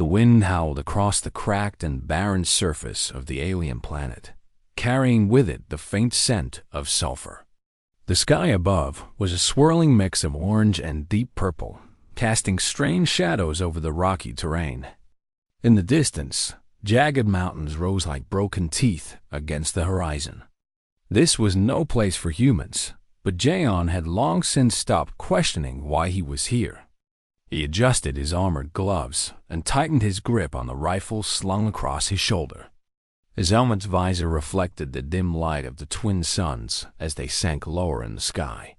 The wind howled across the cracked and barren surface of the alien planet, carrying with it the faint scent of sulfur. The sky above was a swirling mix of orange and deep purple, casting strange shadows over the rocky terrain. In the distance, jagged mountains rose like broken teeth against the horizon. This was no place for humans, but Jaeon had long since stopped questioning why he was here. He adjusted his armored gloves and tightened his grip on the rifle slung across his shoulder. His helmet's visor reflected the dim light of the twin suns as they sank lower in the sky,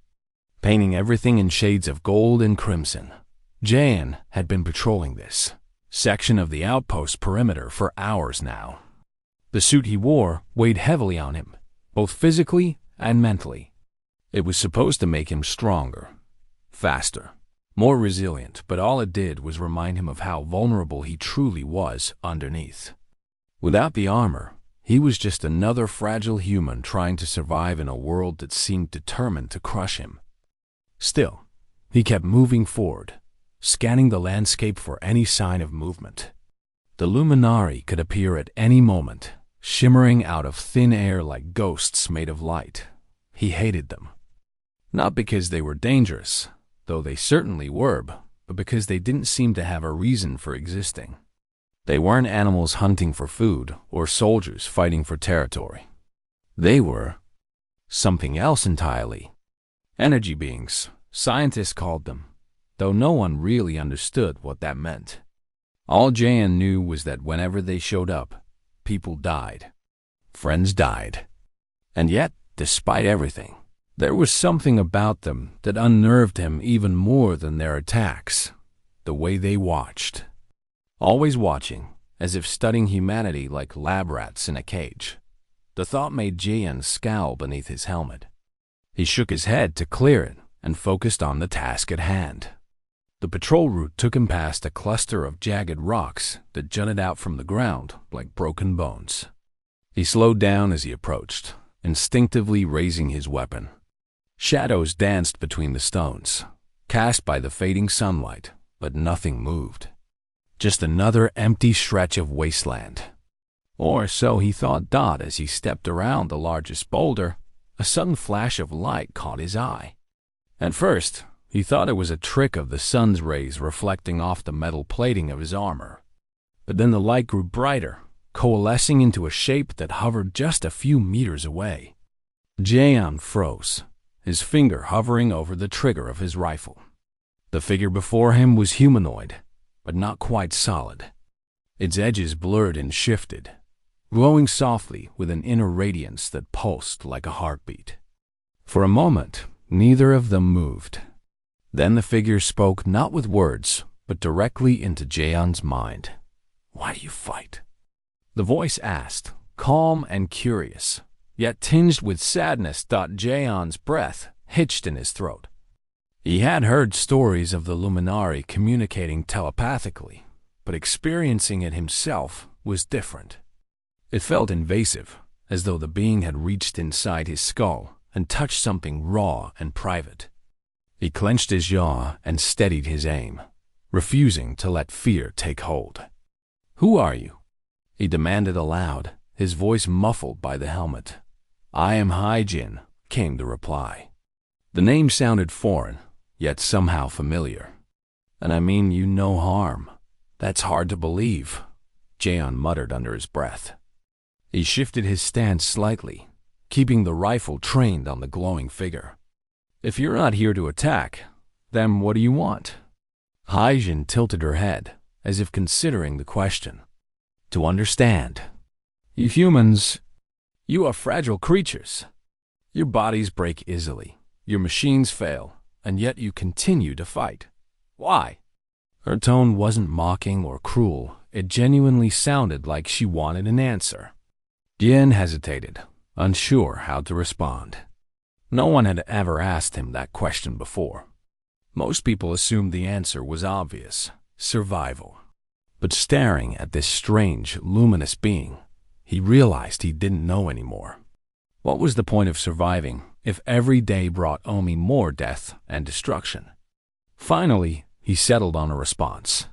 painting everything in shades of gold and crimson. Jaeon had been patrolling this section of the outpost perimeter for hours now. The suit he wore weighed heavily on him, both physically and mentally. It was supposed to make him stronger, faster, more resilient, but all it did was remind him of how vulnerable he truly was underneath. Without the armor, he was just another fragile human trying to survive in a world that seemed determined to crush him. Still, he kept moving forward, scanning the landscape for any sign of movement. The Luminari could appear at any moment, shimmering out of thin air like ghosts made of light. He hated them. Not because they were dangerous, though they certainly were, but because they didn't seem to have a reason for existing. They weren't animals hunting for food or soldiers fighting for territory. They were something else entirely. Energy beings, scientists called them, though no one really understood what that meant. All Jaeon knew was that whenever they showed up, people died. Friends died. And yet, despite everything, there was something about them that unnerved him even more than their attacks. The way they watched. Always watching, as if studying humanity like lab rats in a cage. The thought made Jaeon scowl beneath his helmet. He shook his head to clear it and focused on the task at hand. The patrol route took him past a cluster of jagged rocks that jutted out from the ground like broken bones. He slowed down as he approached, instinctively raising his weapon. Shadows danced between the stones, cast by the fading sunlight, but nothing moved. Just another empty stretch of wasteland. Or so he thought. As he stepped around the largest boulder, a sudden flash of light caught his eye. At first, he thought it was a trick of the sun's rays reflecting off the metal plating of his armor. But then the light grew brighter, coalescing into a shape that hovered just a few meters away. Jaeon froze, his finger hovering over the trigger of his rifle. The figure before him was humanoid, but not quite solid. Its edges blurred and shifted, glowing softly with an inner radiance that pulsed like a heartbeat. For a moment, neither of them moved. Then the figure spoke not with words, but directly into Jaeon's mind. "Why do you fight?" The voice asked, calm and curious, yet tinged with sadness. Jaeon's breath hitched in his throat. He had heard stories of the Luminari communicating telepathically, but experiencing it himself was different. It felt invasive, as though the being had reached inside his skull and touched something raw and private. He clenched his jaw and steadied his aim, refusing to let fear take hold. "Who are you?" he demanded aloud, his voice muffled by the helmet. "I am Haijin," came the reply. The name sounded foreign, yet somehow familiar. "And I mean you no harm. That's hard to believe," Jaeon muttered under his breath. He shifted his stance slightly, keeping the rifle trained on the glowing figure. "If you're not here to attack, then what do you want?" Haijin tilted her head, as if considering the question. "To understand. You humans, you are fragile creatures. Your bodies break easily, your machines fail, and yet you continue to fight. Why?" Her tone wasn't mocking or cruel. It genuinely sounded like she wanted an answer. Jaeon hesitated, unsure how to respond. No one had ever asked him that question before. Most people assumed the answer was obvious, survival. But staring at this strange, luminous being, he realized he didn't know anymore. What was the point of surviving if every day brought only more death and destruction? Finally, he settled on a response.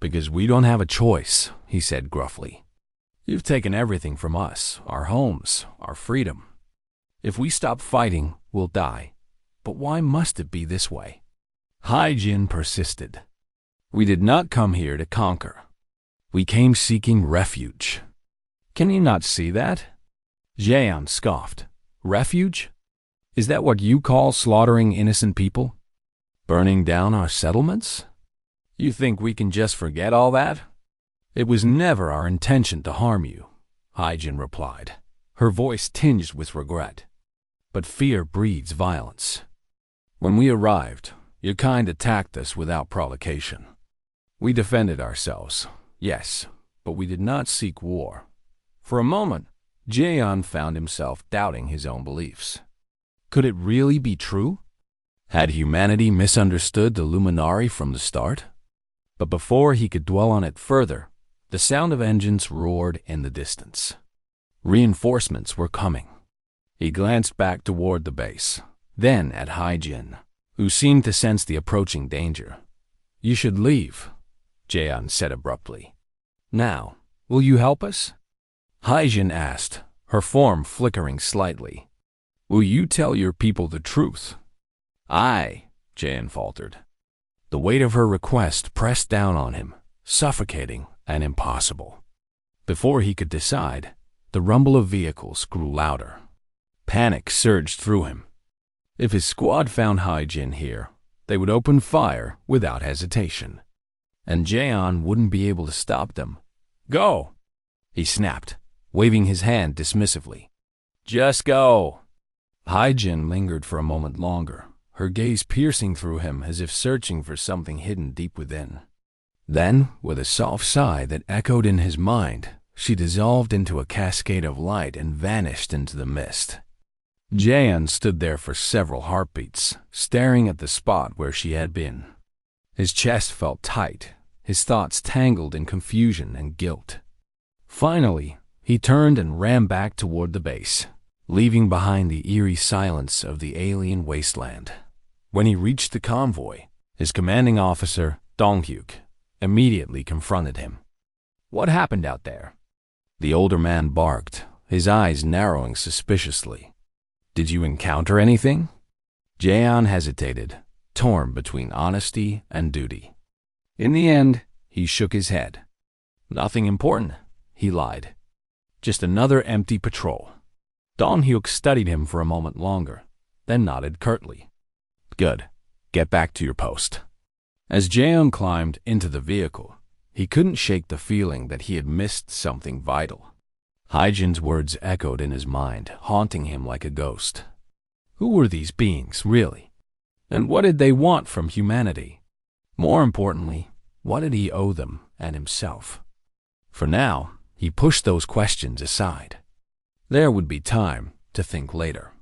Because we don't have a choice, he said gruffly. You've taken everything from us, our homes, our freedom. If we stop fighting, we'll die. But why must it be this way? Hai-Jin persisted. We did not come here to conquer. We came seeking refuge. Can you not see that? Jeon scoffed. Refuge? Is that what you call slaughtering innocent people? Burning down our settlements? You think we can just forget all that? It was never our intention to harm you, Hai-Jin replied, her voice tinged with regret. But fear breeds violence. When we arrived, your kind attacked us without provocation. We defended ourselves, yes, but we did not seek war. For a moment, Jeon found himself doubting his own beliefs. Could it really be true? Had humanity misunderstood the Luminari from the start? But before he could dwell on it further, the sound of engines roared in the distance. Reinforcements were coming. He glanced back toward the base, then at Hai-Jin, who seemed to sense the approaching danger. You should leave, Jeon said abruptly. Now, will you help us? Hai-Jin asked, her form flickering slightly. Will you tell your people the truth? Aye, Jeon faltered. The weight of her request pressed down on him, suffocating and impossible. Before he could decide, the rumble of vehicles grew louder. Panic surged through him. If his squad found Hai-Jin here, they would open fire without hesitation. And Jeon wouldn't be able to stop them. Go! He snapped, waving his hand dismissively. Just go! Hai-Jin lingered for a moment longer, her gaze piercing through him as if searching for something hidden deep within. Then, with a soft sigh that echoed in his mind, she dissolved into a cascade of light and vanished into the mist. Jeon stood there for several heartbeats, staring at the spot where she had been. His chest felt tight, his thoughts tangled in confusion and guilt. Finally, he turned and ran back toward the base, leaving behind the eerie silence of the alien wasteland. When he reached the convoy, his commanding officer, Dong-hyuk, immediately confronted him. What happened out there? The older man barked, his eyes narrowing suspiciously. Did you encounter anything? Jeon hesitated, torn between honesty and duty. In the end, he shook his head. Nothing important, he lied. Just another empty patrol. Dong-hyuk studied him for a moment longer, then nodded curtly. Good. Get back to your post. As Jeon climbed into the vehicle, he couldn't shake the feeling that he had missed something vital. Hai-Jin's words echoed in his mind, haunting him like a ghost. Who were these beings, really? And what did they want from humanity? More importantly, what did he owe them and himself? For now, he pushed those questions aside. There would be time to think later.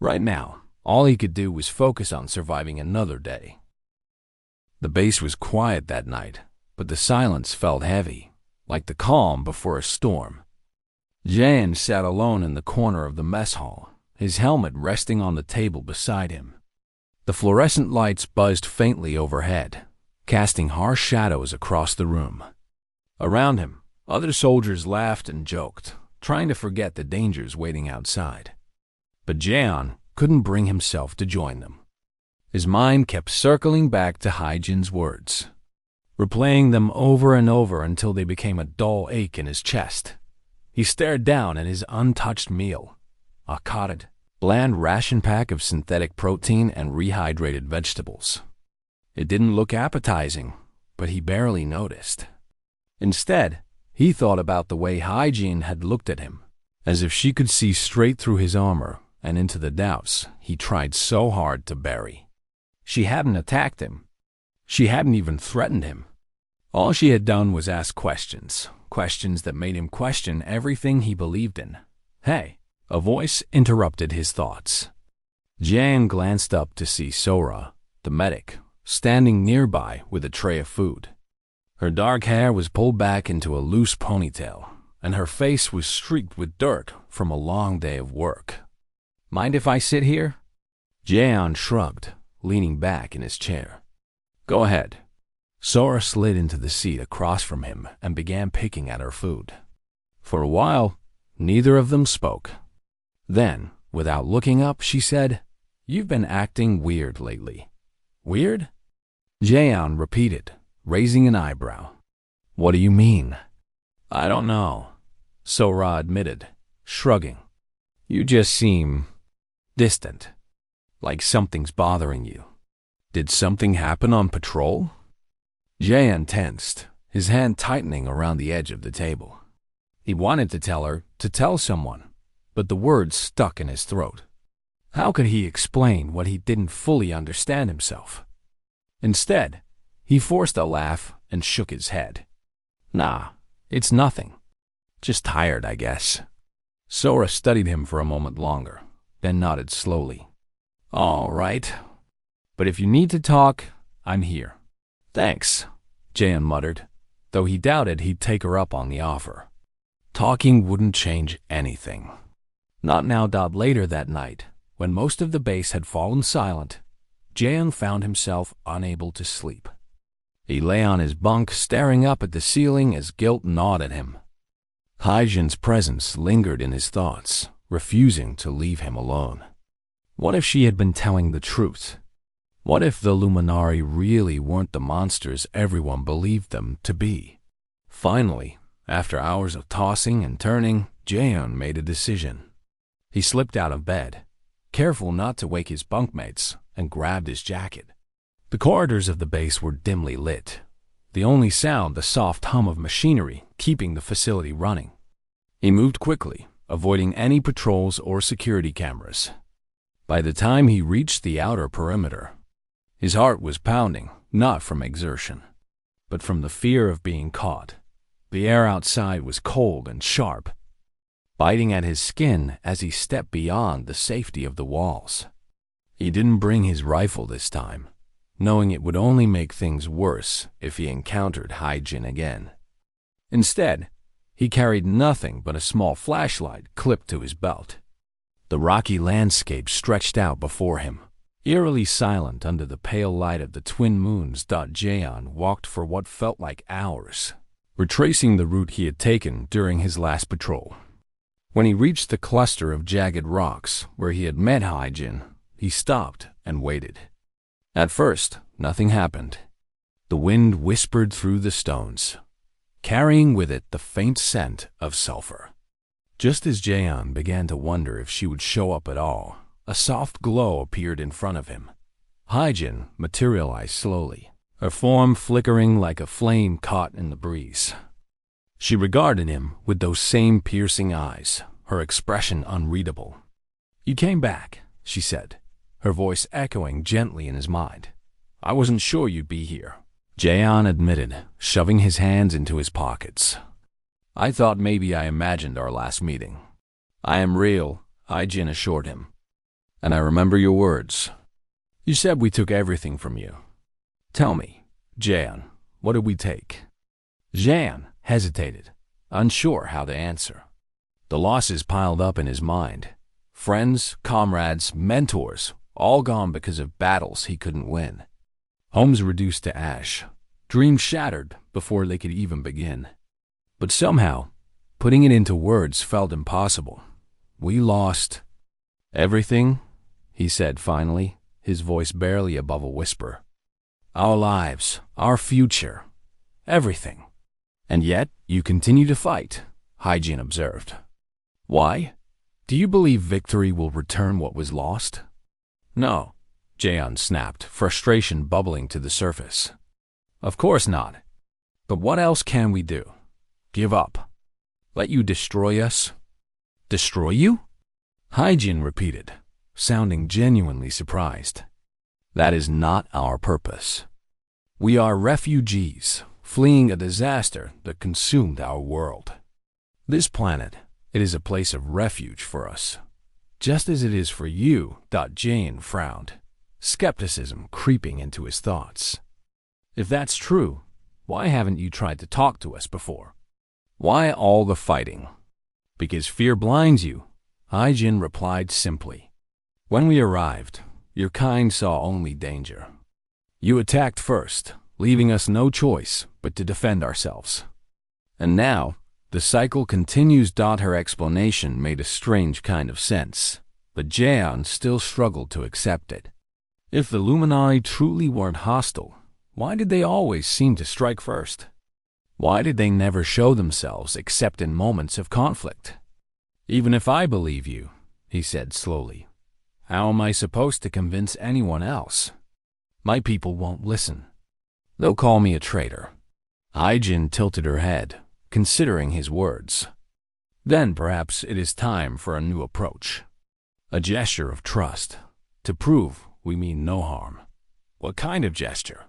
Right now, all he could do was focus on surviving another day. The base was quiet that night, but the silence felt heavy, like the calm before a storm. Jeon sat alone in the corner of the mess hall, his helmet resting on the table beside him. The fluorescent lights buzzed faintly overhead, casting harsh shadows across the room. Around him, other soldiers laughed and joked, trying to forget the dangers waiting outside. But Jeon couldn't bring himself to join them. His mind kept circling back to Hai-Jin's words, replaying them over and over until they became a dull ache in his chest. He stared down at his untouched meal, a cotted, bland ration pack of synthetic protein and rehydrated vegetables. It didn't look appetizing, but he barely noticed. Instead, he thought about the way Hai-Jin had looked at him, as if she could see straight through his armor and into the doubts he tried so hard to bury. She hadn't attacked him. She hadn't even threatened him. All she had done was ask questions that made him question everything he believed in. Hey, a voice interrupted his thoughts. Jeon glanced up to see Sora, the medic, standing nearby with a tray of food. Her dark hair was pulled back into a loose ponytail, and her face was streaked with dirt from a long day of work. Mind if I sit here? Jeon shrugged, leaning back in his chair. Go ahead. Sora slid into the seat across from him and began picking at her food. For a while, neither of them spoke. Then, without looking up, she said, "You've been acting weird lately." "Weird?" Jaeon repeated, raising an eyebrow. "What do you mean?" "I don't know," Sora admitted, shrugging. "You just seem distant, like something's bothering you. Did something happen on patrol?" Jaeon tensed, his hand tightening around the edge of the table. He wanted to tell her to tell someone, but the words stuck in his throat. How could he explain what he didn't fully understand himself? Instead, he forced a laugh and shook his head. "Nah, it's nothing. Just tired, I guess." Sora studied him for a moment longer, then nodded slowly. "All right. But if you need to talk, I'm here." "Thanks," Jaeon muttered, though he doubted he'd take her up on the offer. Talking wouldn't change anything. Not now. Later that night, when most of the base had fallen silent, Jaeon found himself unable to sleep. He lay on his bunk, staring up at the ceiling as guilt gnawed at him. Hyjin's presence lingered in his thoughts, refusing to leave him alone. What if she had been telling the truth? What if the Luminari really weren't the monsters everyone believed them to be? Finally, after hours of tossing and turning, Jaeon made a decision. He slipped out of bed, careful not to wake his bunkmates, and grabbed his jacket. The corridors of the base were dimly lit, the only sound the soft hum of machinery keeping the facility running. He moved quickly, avoiding any patrols or security cameras. By the time he reached the outer perimeter, his heart was pounding, not from exertion, but from the fear of being caught. The air outside was cold and sharp, biting at his skin as he stepped beyond the safety of the walls. He didn't bring his rifle this time, knowing it would only make things worse if he encountered Hyjin again. Instead, he carried nothing but a small flashlight clipped to his belt. The rocky landscape stretched out before him, eerily silent under the pale light of the twin moons. Jaeon walked for what felt like hours, retracing the route he had taken during his last patrol. When he reached the cluster of jagged rocks where he had met Hyjin, he stopped and waited. At first, nothing happened. The wind whispered through the stones, carrying with it the faint scent of sulfur. Just as Jaeon began to wonder if she would show up at all, a soft glow appeared in front of him. Hyjin materialized slowly, her form flickering like a flame caught in the breeze. She regarded him with those same piercing eyes, her expression unreadable. "You came back," she said, her voice echoing gently in his mind. "I wasn't sure you'd be here," Jaeon admitted, shoving his hands into his pockets. "I thought maybe I imagined our last meeting." "I am real," Hyjin assured him. "And I remember your words. You said we took everything from you. Tell me, Jaeon, what did we take?" Jaeon hesitated, unsure how to answer. The losses piled up in his mind. Friends, comrades, mentors, all gone because of battles he couldn't win. Homes reduced to ash, dreams shattered before they could even begin. But somehow, putting it into words felt impossible. "We lost everything," he said finally, his voice barely above a whisper. "Our lives, our future, everything. And yet, you continue to fight," Hyjin observed. "Why? Do you believe victory will return what was lost?" "No," Jaeon snapped, frustration bubbling to the surface. "Of course not. But what else can we do? Give up? Let you destroy us?" "Destroy you?" Hyjin repeated, sounding genuinely surprised. "That is not our purpose. We are refugees, fleeing a disaster that consumed our world. This planet, it is a place of refuge for us, just as it is for you." Jaeon frowned, skepticism creeping into his thoughts. "If that's true, why haven't you tried to talk to us before? Why all the fighting?" "Because fear blinds you," Hyjin replied simply. "When we arrived, your kind saw only danger. You attacked first, leaving us no choice but to defend ourselves. And now, the cycle continues. Her explanation made a strange kind of sense, but Jaeon still struggled to accept it. If the Luminari truly weren't hostile, why did they always seem to strike first? Why did they never show themselves except in moments of conflict? Even if I believe you, he said slowly, how am I supposed to convince anyone else? My people won't listen. They'll call me a traitor. Haijin tilted her head, considering his words. Then perhaps it is time for a new approach. A gesture of trust, to prove we mean no harm. What kind of gesture?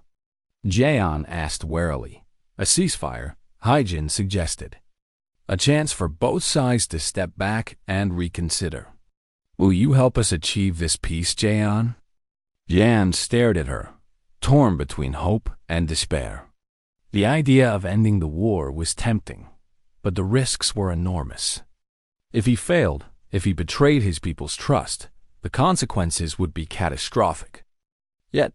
Jaeon asked warily. A ceasefire, Haijin suggested. A chance for both sides to step back and reconsider. Will you help us achieve this peace, Jaeon? Jaeon stared at her, torn between hope and despair. The idea of ending the war was tempting, but the risks were enormous. If he failed, if he betrayed his people's trust, the consequences would be catastrophic. Yet,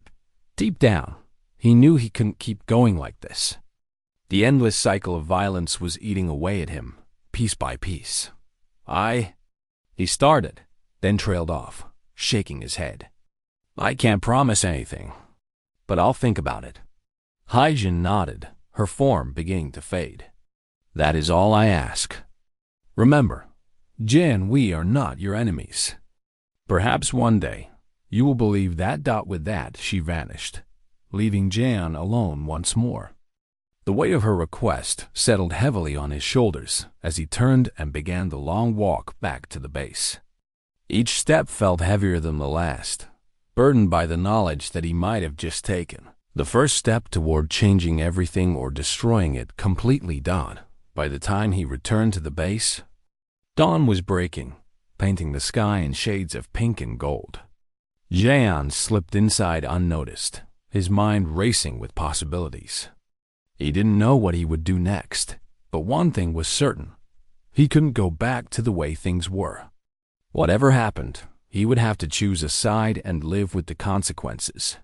deep down, he knew he couldn't keep going like this. The endless cycle of violence was eating away at him, piece by piece. He started, then trailed off, shaking his head. I can't promise anything, but I'll think about it. Haijin nodded, her form beginning to fade. That is all I ask. Remember, Jin and we are not your enemies. Perhaps one day, you will believe that. With that, she vanished, leaving Jaeon alone once more. The weight of her request settled heavily on his shoulders as he turned and began the long walk back to the base. Each step felt heavier than the last, burdened by the knowledge that he might have just taken. The first step toward changing everything or destroying it completely done. By the time he returned to the base, dawn was breaking, painting the sky in shades of pink and gold. Jaeon slipped inside unnoticed, his mind racing with possibilities. He didn't know what he would do next, but one thing was certain. He couldn't go back to the way things were. Whatever happened, he would have to choose a side and live with the consequences.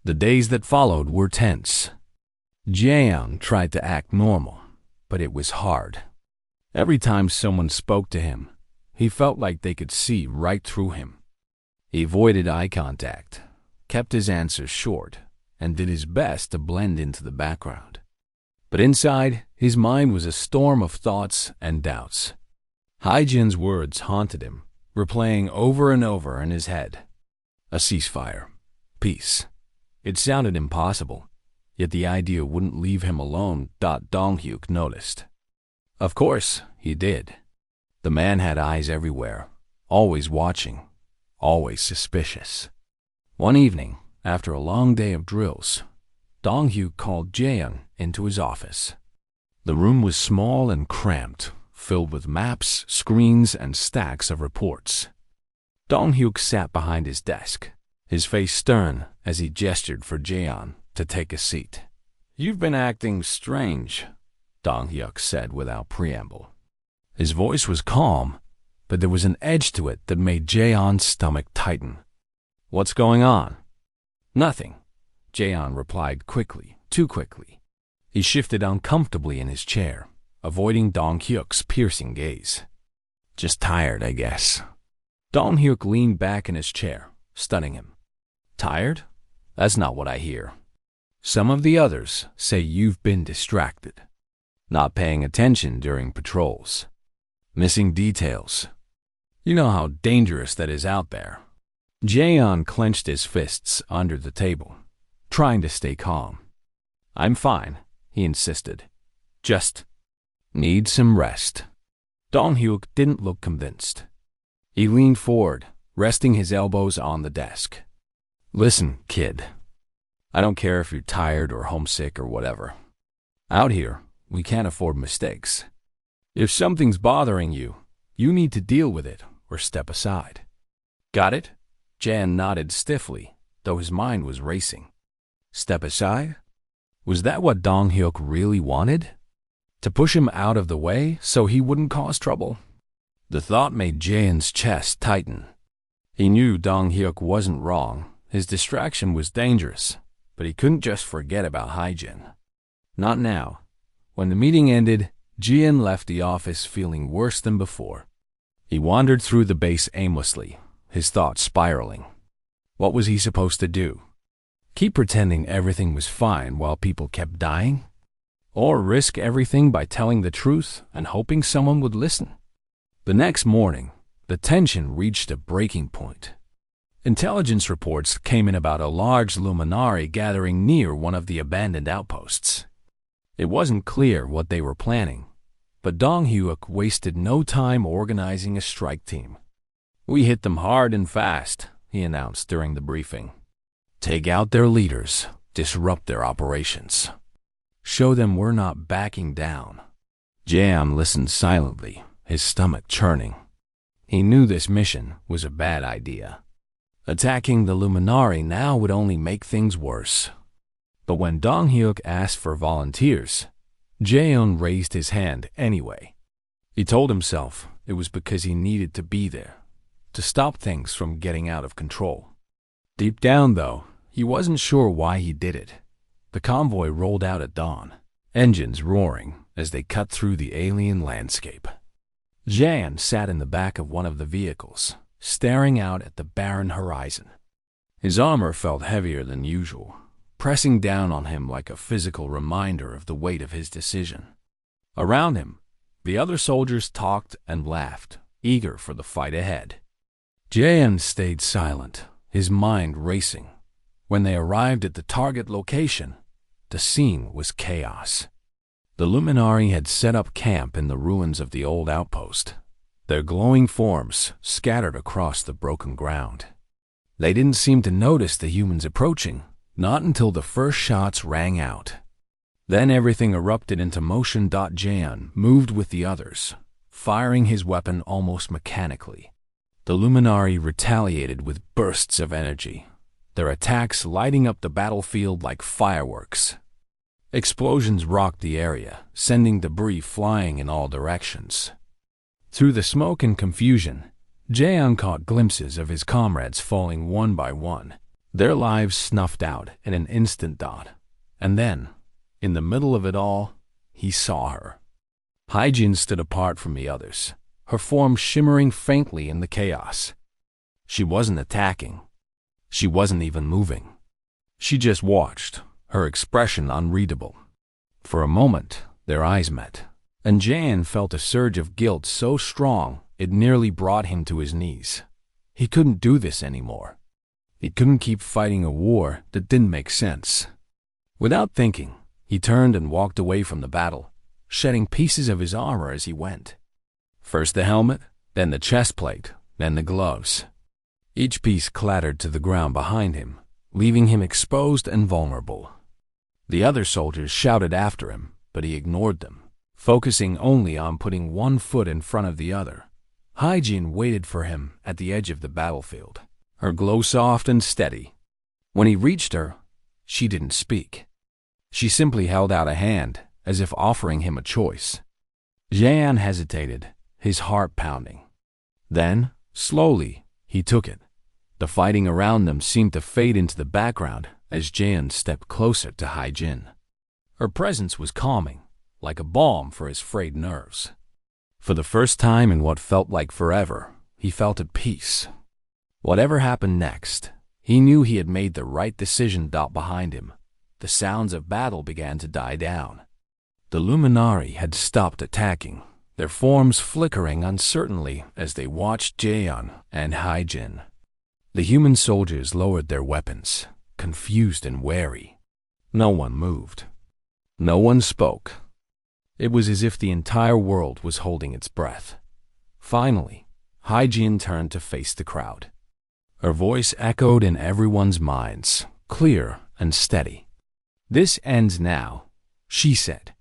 The days that followed were tense. Jaeon tried to act normal, but it was hard. Every time someone spoke to him, he felt like they could see right through him. He avoided eye contact, kept his answers short, and did his best to blend into the background. But inside, his mind was a storm of thoughts and doubts. Haijin's words haunted him, replaying over and over in his head. A ceasefire. Peace. It sounded impossible, yet the idea wouldn't leave him alone. Dong-hyuk noticed. Of course, he did. The man had eyes everywhere, always watching, always suspicious. One evening, after a long day of drills, Dong-hyuk called Jaeon into his office. The room was small and cramped, filled with maps, screens, and stacks of reports. Dong-hyuk sat behind his desk, his face stern as he gestured for Jaeon to take a seat. You've been acting strange, Dong-hyuk said without preamble. His voice was calm, but there was an edge to it that made Jaeon's stomach tighten. What's going on? Nothing, Jaeon replied quickly, too quickly. He shifted uncomfortably in his chair, avoiding Dong-hyuk's piercing gaze. Just tired, I guess. Dong-hyuk leaned back in his chair, stunning him. Tired? That's not what I hear. Some of the others say you've been distracted, not paying attention during patrols, missing details. You know how dangerous that is out there. Jaeon clenched his fists under the table, trying to stay calm. I'm fine, he insisted. Just need some rest. Dong-hyuk didn't look convinced. He leaned forward, resting his elbows on the desk. Listen, kid. I don't care if you're tired or homesick or whatever. Out here, we can't afford mistakes. If something's bothering you, you need to deal with it or step aside. Got it? Jan nodded stiffly, though his mind was racing. Step aside? Was that what Dong-hyuk really wanted? To push him out of the way so he wouldn't cause trouble? The thought made Jaeon's chest tighten. He knew Dong-hyuk wasn't wrong. His distraction was dangerous, but he couldn't just forget about hygiene. Not now. When the meeting ended, Jian left the office feeling worse than before. He wandered through the base aimlessly, his thoughts spiraling. What was he supposed to do? Keep pretending everything was fine while people kept dying? Or risk everything by telling the truth and hoping someone would listen? The next morning, the tension reached a breaking point. Intelligence reports came in about a large luminary gathering near one of the abandoned outposts. It wasn't clear what they were planning, but Dong Hyuk wasted no time organizing a strike team. "We hit them hard and fast," he announced during the briefing. "Take out their leaders, disrupt their operations. Show them we're not backing down." Jam listened silently, his stomach churning. He knew this mission was a bad idea. Attacking the luminary now would only make things worse. But when Dong Hyuk asked for volunteers, Jaeon raised his hand anyway. He told himself it was because he needed to be there, to stop things from getting out of control. Deep down, though, he wasn't sure why he did it. The convoy rolled out at dawn, engines roaring as they cut through the alien landscape. Jaeon sat in the back of one of the vehicles, staring out at the barren horizon. His armor felt heavier than usual, pressing down on him like a physical reminder of the weight of his decision. Around him, the other soldiers talked and laughed, eager for the fight ahead. Jaeon stayed silent, his mind racing. When they arrived at the target location, the scene was chaos. The luminary had set up camp in the ruins of the old outpost, their glowing forms scattered across the broken ground. They didn't seem to notice the humans approaching, not until the first shots rang out. Then everything erupted into motion. Jaeon moved with the others, firing his weapon almost mechanically. The luminary retaliated with bursts of energy, their attacks lighting up the battlefield like fireworks. Explosions rocked the area, sending debris flying in all directions. Through the smoke and confusion, Jaeon caught glimpses of his comrades falling one by one, their lives snuffed out in an instant. And then, in the middle of it all, he saw her. Hyjin stood apart from the others, her form shimmering faintly in the chaos. She wasn't attacking. She wasn't even moving. She just watched, her expression unreadable. For a moment, their eyes met, and Jaeon felt a surge of guilt so strong it nearly brought him to his knees. He couldn't do this anymore. He couldn't keep fighting a war that didn't make sense. Without thinking, he turned and walked away from the battle, shedding pieces of his armor as he went. First the helmet, then the chest plate, then the gloves. Each piece clattered to the ground behind him, leaving him exposed and vulnerable. The other soldiers shouted after him, but he ignored them, focusing only on putting one foot in front of the other. Hyjin waited for him at the edge of the battlefield, her glow soft and steady. When he reached her, she didn't speak. She simply held out a hand, as if offering him a choice. Jaeon hesitated, his heart pounding. Then, slowly, he took it. The fighting around them seemed to fade into the background as Jaeon stepped closer to Hyjin. Her presence was calming, like a balm for his frayed nerves. For the first time in what felt like forever, he felt at peace. Whatever happened next, he knew he had made the right decision. Behind him, the sounds of battle began to die down. The luminary had stopped attacking, their forms flickering uncertainly as they watched Jaeon and Hyjin. The human soldiers lowered their weapons, confused and wary. No one moved. No one spoke. It was as if the entire world was holding its breath. Finally, Hyjin turned to face the crowd. Her voice echoed in everyone's minds, clear and steady. "This ends now," she said.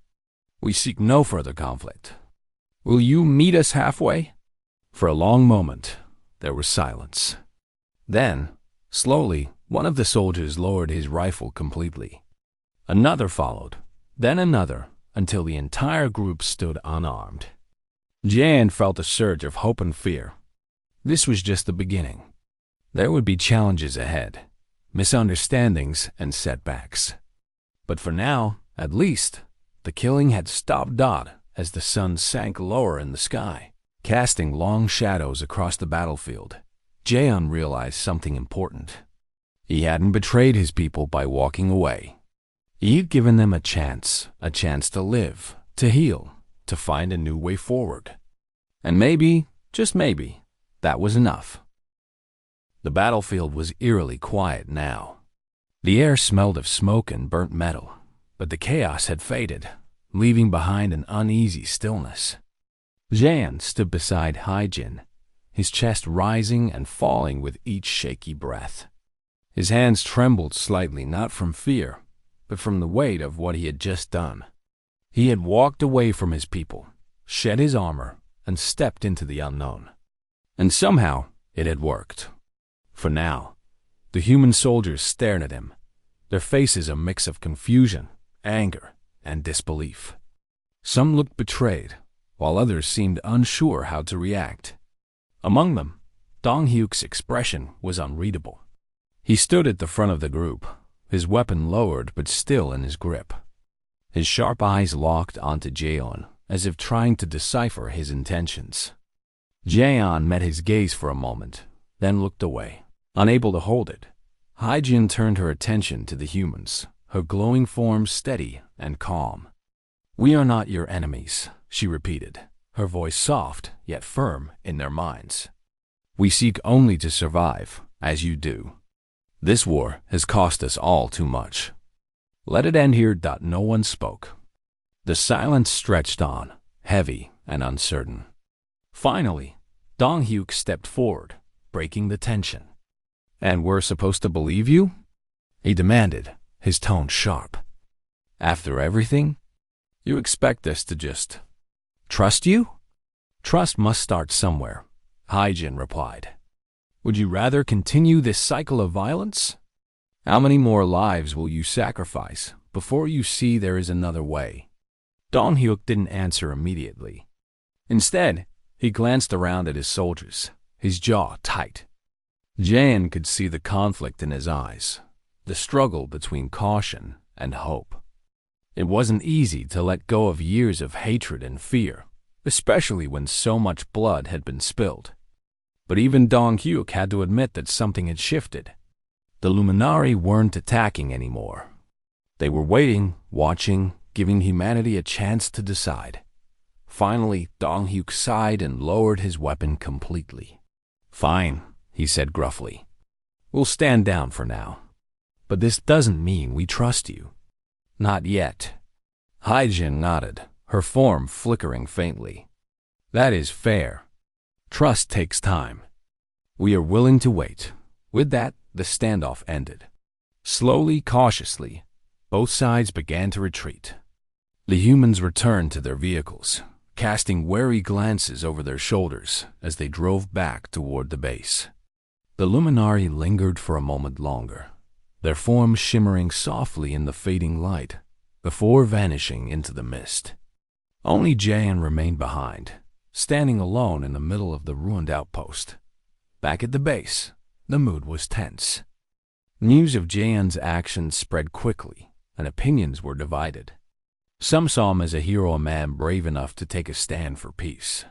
"We seek no further conflict. Will you meet us halfway?" For a long moment, there was silence. Then, slowly, one of the soldiers lowered his rifle completely. Another followed, then another, until the entire group stood unarmed. Jaeon felt a surge of hope and fear. This was just the beginning. There would be challenges ahead, misunderstandings, and setbacks. But for now, at least, the killing had stopped as the sun sank lower in the sky, casting long shadows across the battlefield. Jaeon realized something important. He hadn't betrayed his people by walking away. He'd given them a chance to live, to heal, to find a new way forward. And maybe, just maybe, that was enough. The battlefield was eerily quiet now. The air smelled of smoke and burnt metal, but the chaos had faded, leaving behind an uneasy stillness. Jaeon stood beside Haijin, his chest rising and falling with each shaky breath. His hands trembled slightly, not from fear, but from the weight of what he had just done. He had walked away from his people, shed his armor, and stepped into the unknown. And somehow, it had worked. For now, the human soldiers stared at him, their faces a mix of confusion, anger, and disbelief. Some looked betrayed, while others seemed unsure how to react. Among them, Dong-hyuk's expression was unreadable. He stood at the front of the group, his weapon lowered but still in his grip. His sharp eyes locked onto Jaeon, as if trying to decipher his intentions. Jaeon met his gaze for a moment, then looked away. Unable to hold it, Haijin turned her attention to the humans, her glowing form steady and calm. "We are not your enemies," she repeated, her voice soft yet firm in their minds. "We seek only to survive, as you do. This war has cost us all too much. Let it end here." No one spoke. The silence stretched on, heavy and uncertain. Finally, Dong-hyuk stepped forward, breaking the tension. "And we're supposed to believe you?" he demanded, his tone sharp. "After everything? You expect us to just trust you?" "Trust must start somewhere," Haijin replied. "Would you rather continue this cycle of violence? How many more lives will you sacrifice before you see there is another way?" Dong-hyuk didn't answer immediately. Instead, he glanced around at his soldiers, his jaw tight. Jaeon could see the conflict in his eyes, the struggle between caution and hope. It wasn't easy to let go of years of hatred and fear, especially when so much blood had been spilled. But even Dong-hyuk had to admit that something had shifted. The Luminari weren't attacking anymore. They were waiting, watching, giving humanity a chance to decide. Finally, Dong-hyuk sighed and lowered his weapon completely. "Fine," he said gruffly. "We'll stand down for now. But this doesn't mean we trust you." "Not yet." Haijin nodded, her form flickering faintly. "That is fair. Trust takes time. We are willing to wait." With that, the standoff ended. Slowly, cautiously, both sides began to retreat. The humans returned to their vehicles, casting wary glances over their shoulders as they drove back toward the base. The Luminari lingered for a moment longer, their forms shimmering softly in the fading light, before vanishing into the mist. Only Jaeon remained behind, standing alone in the middle of the ruined outpost. Back at the base, the mood was tense. News of Jaeon's actions spread quickly, and opinions were divided. Some saw him as a hero, a man brave enough to take a stand for peace.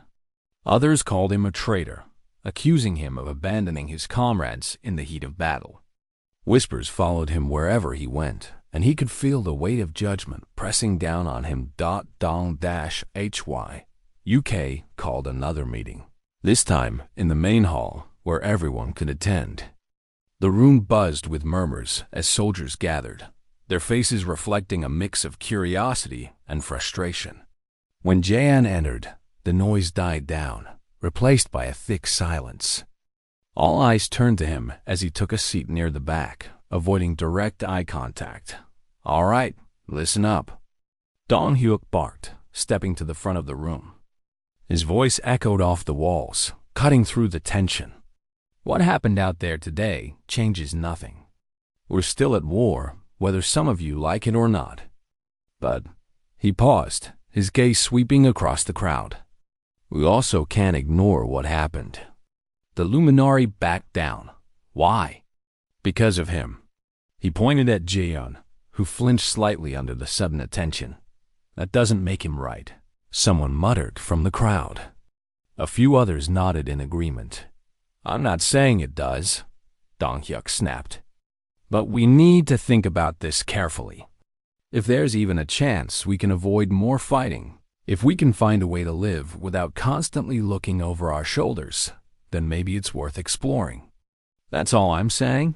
Others called him a traitor, accusing him of abandoning his comrades in the heat of battle. Whispers followed him wherever he went, and he could feel the weight of judgment pressing down on him. HFY UK called another meeting, this time in the main hall where everyone could attend. The room buzzed with murmurs as soldiers gathered, their faces reflecting a mix of curiosity and frustration. When Jaeon entered, the noise died down, replaced by a thick silence. All eyes turned to him as he took a seat near the back, avoiding direct eye contact. "All right, listen up," Dong-hyuk barked, stepping to the front of the room. His voice echoed off the walls, cutting through the tension. "What happened out there today changes nothing. We're still at war, whether some of you like it or not. But," he paused, his gaze sweeping across the crowd, "we also can't ignore what happened." The Luminari backed down. Why? Because of him. He pointed at Jaeon, who flinched slightly under the sudden attention. "That doesn't make him right," someone muttered from the crowd. A few others nodded in agreement. "I'm not saying it does," Dong-hyuk snapped. "But we need to think about this carefully. If there's even a chance we can avoid more fighting, if we can find a way to live without constantly looking over our shoulders, then maybe it's worth exploring. That's all I'm saying."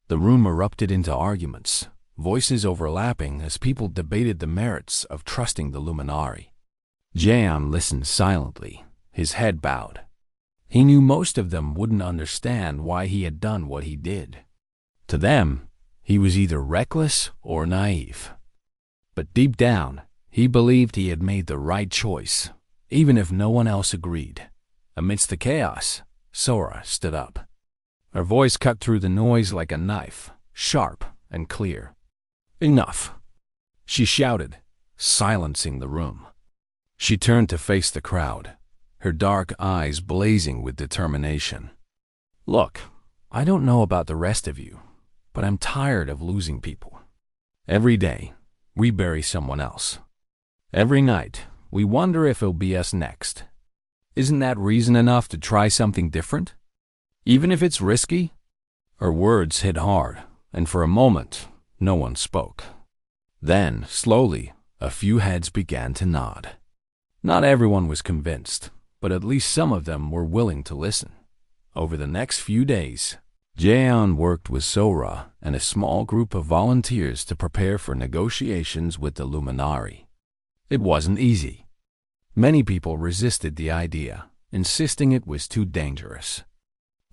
The room erupted into arguments, voices overlapping as people debated the merits of trusting the Luminari. Jaeon listened silently, his head bowed. He knew most of them wouldn't understand why he had done what he did. To them, he was either reckless or naive. But deep down, he believed he had made the right choice, even if no one else agreed. Amidst the chaos, Sora stood up. Her voice cut through the noise like a knife, sharp and clear. "Enough," she shouted, silencing the room. She turned to face the crowd, her dark eyes blazing with determination. "Look, I don't know about the rest of you, but I'm tired of losing people. Every day, we bury someone else. Every night, we wonder if it'll be us next. Isn't that reason enough to try something different? Even if it's risky?" Her words hit hard, and for a moment, no one spoke. Then, slowly, a few heads began to nod. Not everyone was convinced, but at least some of them were willing to listen. Over the next few days, Jaeon worked with Sora and a small group of volunteers to prepare for negotiations with the Luminari. It wasn't easy. Many people resisted the idea, insisting it was too dangerous.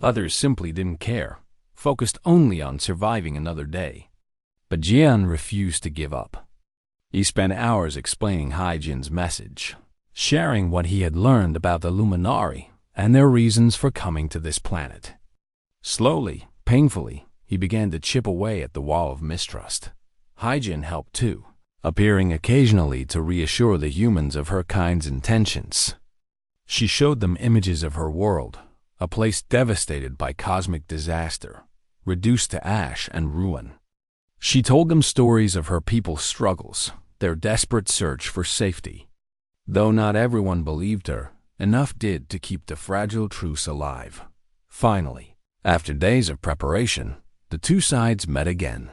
Others simply didn't care, focused only on surviving another day. But Jaeon refused to give up. He spent hours explaining Haijin's message, sharing what he had learned about the Luminari and their reasons for coming to this planet. Slowly, painfully, he began to chip away at the wall of mistrust. Haijin helped too, appearing occasionally to reassure the humans of her kind's intentions. She showed them images of her world, a place devastated by cosmic disaster, reduced to ash and ruin. She told them stories of her people's struggles, their desperate search for safety. Though not everyone believed her, enough did to keep the fragile truce alive. Finally, after days of preparation, the two sides met again.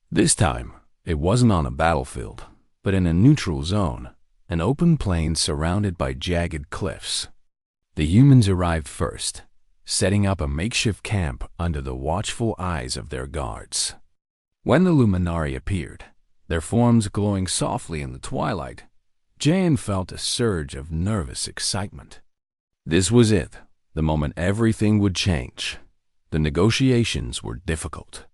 This time, it wasn't on a battlefield, but in a neutral zone, an open plain surrounded by jagged cliffs. The humans arrived first, setting up a makeshift camp under the watchful eyes of their guards. When the Luminari appeared, their forms glowing softly in the twilight, Jaeon felt a surge of nervous excitement. This was it, the moment everything would change. The negotiations were difficult.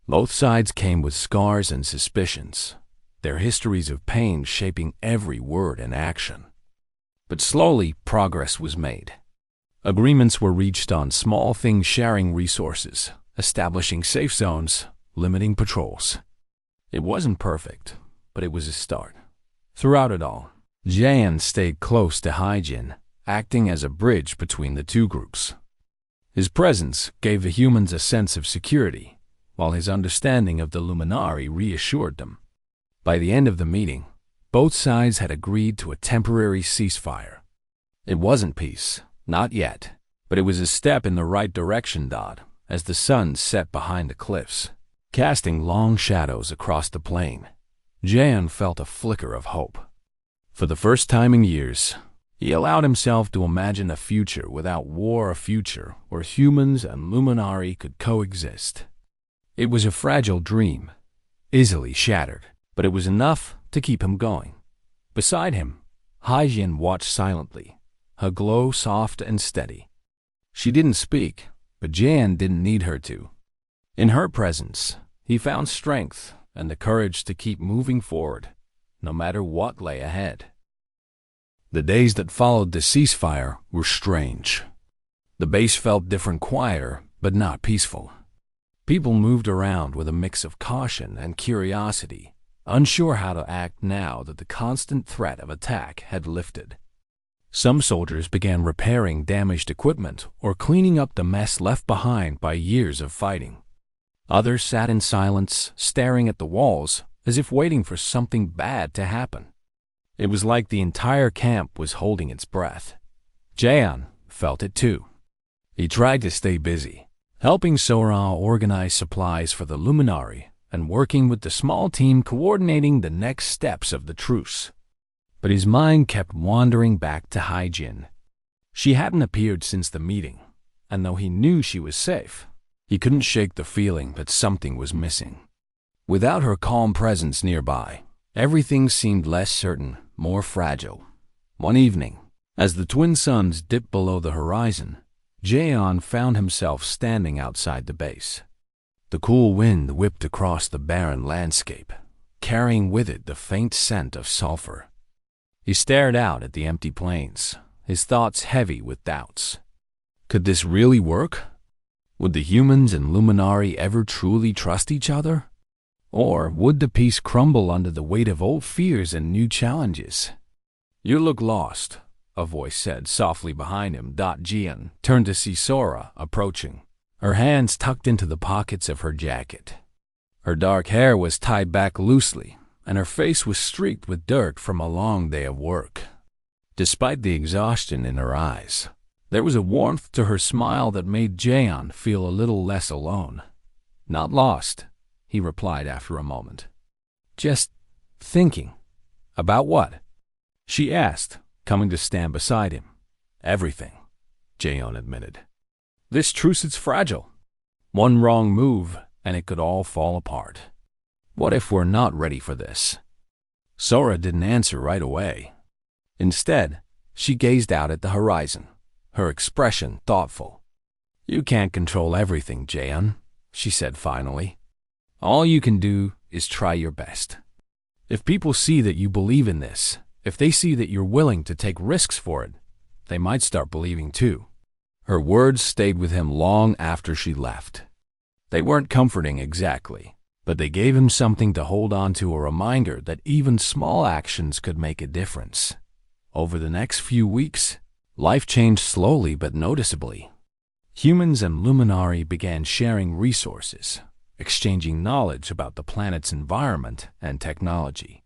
Both sides came with scars and suspicions, their histories of pain shaping every word and action. But slowly, progress was made. Agreements were reached on small things, sharing resources, establishing safe zones, limiting patrols. It wasn't perfect, but it was a start. Throughout it all, Jaeon stayed close to Haijin, acting as a bridge between the two groups. His presence gave the humans a sense of security, while his understanding of the Luminari reassured them. By the end of the meeting, both sides had agreed to a temporary ceasefire. It wasn't peace, not yet, but it was a step in the right direction, as the sun set behind the cliffs, casting long shadows across the plain. Jaeon felt a flicker of hope. For the first time in years, he allowed himself to imagine a future without war, a future where humans and Luminari could coexist. It was a fragile dream, easily shattered, but it was enough to keep him going. Beside him, Haijin watched silently, her glow soft and steady. She didn't speak, but Jaeon didn't need her to. In her presence, he found strength and the courage to keep moving forward, no matter what lay ahead. The days that followed the ceasefire were strange. The base felt different, quieter, but not peaceful. People moved around with a mix of caution and curiosity, unsure how to act now that the constant threat of attack had lifted. Some soldiers began repairing damaged equipment or cleaning up the mess left behind by years of fighting. Others sat in silence, staring at the walls, as if waiting for something bad to happen. It was like the entire camp was holding its breath. Jaeon felt it too. He tried to stay busy, helping Sora organize supplies for the Luminari and working with the small team coordinating the next steps of the truce. But his mind kept wandering back to Haijin. She hadn't appeared since the meeting, and though he knew she was safe, he couldn't shake the feeling that something was missing. Without her calm presence nearby, everything seemed less certain, more fragile. One evening, as the twin suns dipped below the horizon, Jaeon found himself standing outside the base. The cool wind whipped across the barren landscape, carrying with it the faint scent of sulfur. He stared out at the empty plains, his thoughts heavy with doubts. Could this really work? Would the humans and Luminari ever truly trust each other? Or would the peace crumble under the weight of old fears and new challenges? "You look lost," a voice said softly behind him. Jian turned to see Sora approaching, her hands tucked into the pockets of her jacket. Her dark hair was tied back loosely, and her face was streaked with dirt from a long day of work. Despite the exhaustion in her eyes, there was a warmth to her smile that made Jaeon feel a little less alone. "Not lost," he replied after a moment. "Just thinking." "About what?" she asked, coming to stand beside him. "Everything," Jaeon admitted. "This truce is fragile. One wrong move, and it could all fall apart. What if we're not ready for this?" Sora didn't answer right away. Instead, she gazed out at the horizon, her expression thoughtful. "You can't control everything, Jaeon," she said finally. "All you can do is try your best. If people see that you believe in this, if they see that you're willing to take risks for it, they might start believing too." Her words stayed with him long after she left. They weren't comforting exactly, but they gave him something to hold on to, a reminder that even small actions could make a difference. Over the next few weeks, life changed slowly but noticeably. Humans and Luminari began sharing resources, exchanging knowledge about the planet's environment and technology.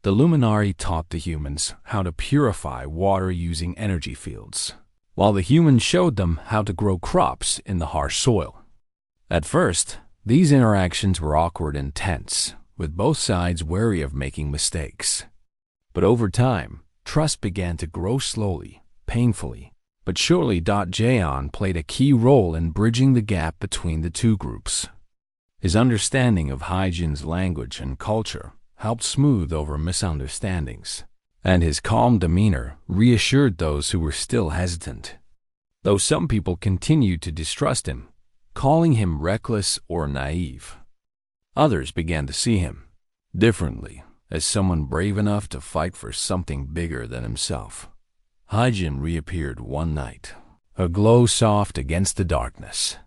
The Luminari taught the humans how to purify water using energy fields, while the humans showed them how to grow crops in the harsh soil. At first, these interactions were awkward and tense, with both sides wary of making mistakes. But over time, trust began to grow slowly, painfully, but surely. Jaeon played a key role in bridging the gap between the two groups. His understanding of Haijin's language and culture helped smooth over misunderstandings, and his calm demeanor reassured those who were still hesitant. Though some people continued to distrust him, calling him reckless or naive, others began to see him differently, as someone brave enough to fight for something bigger than himself. Haijin reappeared one night, her glow soft against the darkness.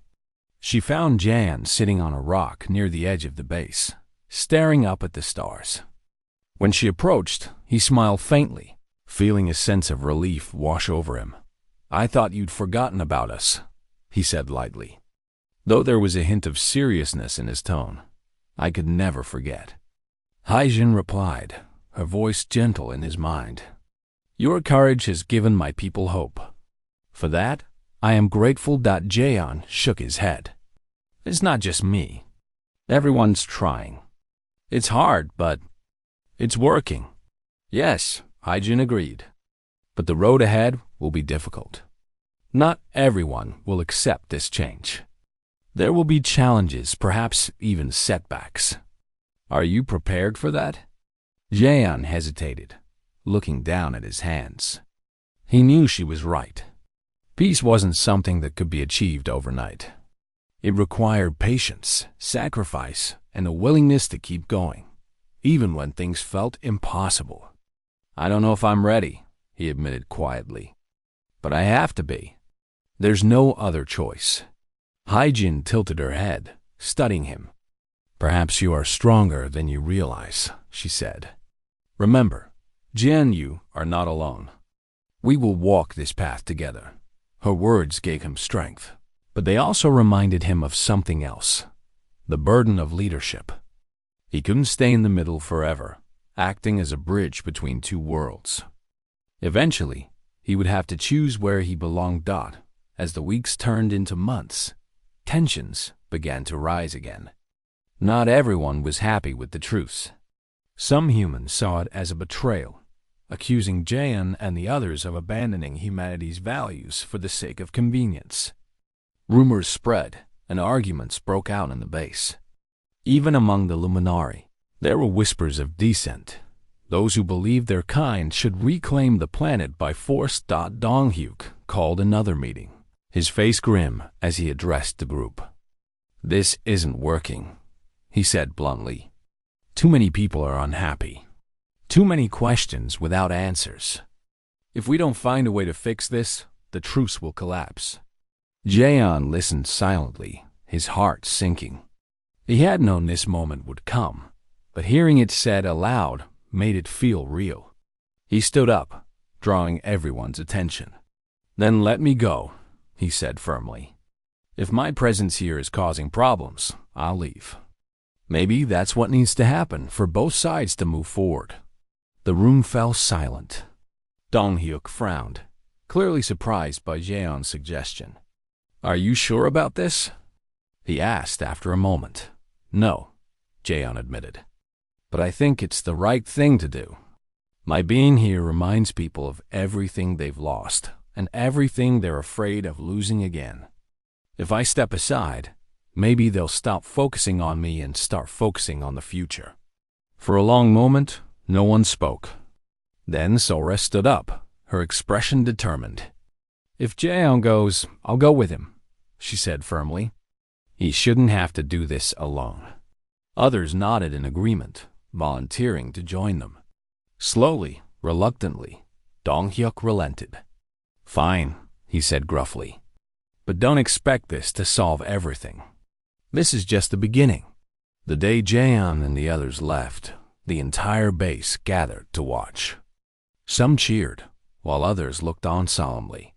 She found Jaeon sitting on a rock near the edge of the base, staring up at the stars. When she approached, he smiled faintly, feeling a sense of relief wash over him. "I thought you'd forgotten about us," he said lightly. Though there was a hint of seriousness in his tone, "I could never forget." Haijin replied, her voice gentle in his mind. "Your courage has given my people hope. For that, I am grateful." Jaeon shook his head. "It's not just me. Everyone's trying. It's hard, but it's working." "Yes," Haijin agreed. "But the road ahead will be difficult. Not everyone will accept this change. There will be challenges, perhaps even setbacks. Are you prepared for that?" Jaeon hesitated, looking down at his hands. He knew she was right. Peace wasn't something that could be achieved overnight. It required patience, sacrifice, and a willingness to keep going, even when things felt impossible. "I don't know if I'm ready," he admitted quietly. "But I have to be. There's no other choice." Haijin tilted her head, studying him. "Perhaps you are stronger than you realize," she said. "Remember, Jian and you are not alone. We will walk this path together." Her words gave him strength, but they also reminded him of something else. the burden of leadership. He couldn't stay in the middle forever, acting as a bridge between two worlds. Eventually, he would have to choose where he belonged. As the weeks turned into months, tensions began to rise again. Not everyone was happy with the truce. Some humans saw it as a betrayal, accusing Jaeon and the others of abandoning humanity's values for the sake of convenience. Rumors spread, and arguments broke out in the base. Even among the Luminari, there were whispers of dissent. Those who believed their kind should reclaim the planet by force. Dong-hyuk called another meeting, his face grim as he addressed the group. "This isn't working," he said bluntly. "Too many people are unhappy. Too many questions without answers. If we don't find a way to fix this, the truce will collapse." Jaeon listened silently, his heart sinking. He had known this moment would come, but hearing it said aloud made it feel real. He stood up, drawing everyone's attention. "Then let me go," he said firmly. "If my presence here is causing problems, I'll leave. Maybe that's what needs to happen for both sides to move forward." The room fell silent. Dong-hyuk frowned, clearly surprised by Jaeon's suggestion. "Are you sure about this?" he asked after a moment. "No," Jaeon admitted. "But I think it's the right thing to do. My being here reminds people of everything they've lost and everything they're afraid of losing again. If I step aside, maybe they'll stop focusing on me and start focusing on the future." For a long moment, no one spoke. Then Sora stood up, her expression determined. "If Jaeon goes, I'll go with him," she said firmly. He shouldn't have to do this alone. Others nodded in agreement, volunteering to join them. Slowly, reluctantly, Dong-hyuk relented. "Fine," he said gruffly. "But don't expect this to solve everything. This is just the beginning." The day Jaeon and the others left, the entire base gathered to watch. Some cheered, while others looked on solemnly.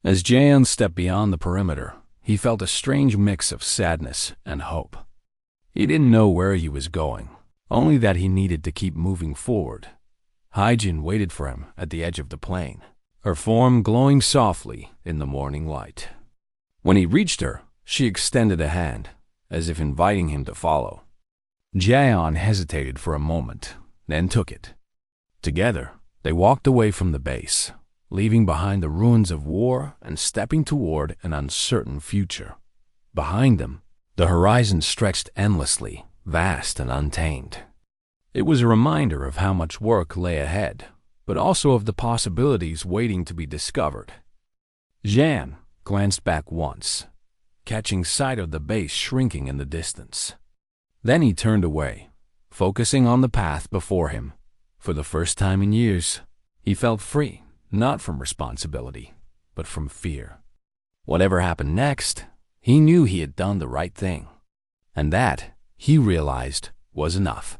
As Jaeon stepped beyond the perimeter, he felt a strange mix of sadness and hope. He didn't know where he was going, only that he needed to keep moving forward. Haejin waited for him at the edge of the plain, her form glowing softly in the morning light. When he reached her, she extended a hand, as if inviting him to follow. Jaeon hesitated for a moment, then took it. Together, they walked away from the base, leaving behind the ruins of war and stepping toward an uncertain future. Behind them, the horizon stretched endlessly, vast and untamed. It was a reminder of how much work lay ahead, but also of the possibilities waiting to be discovered. Jan glanced back once, catching sight of the base shrinking in the distance. Then he turned away, focusing on the path before him. For the first time in years, he felt free, not from responsibility, but from fear. Whatever happened next, he knew he had done the right thing. And that, he realized, was enough.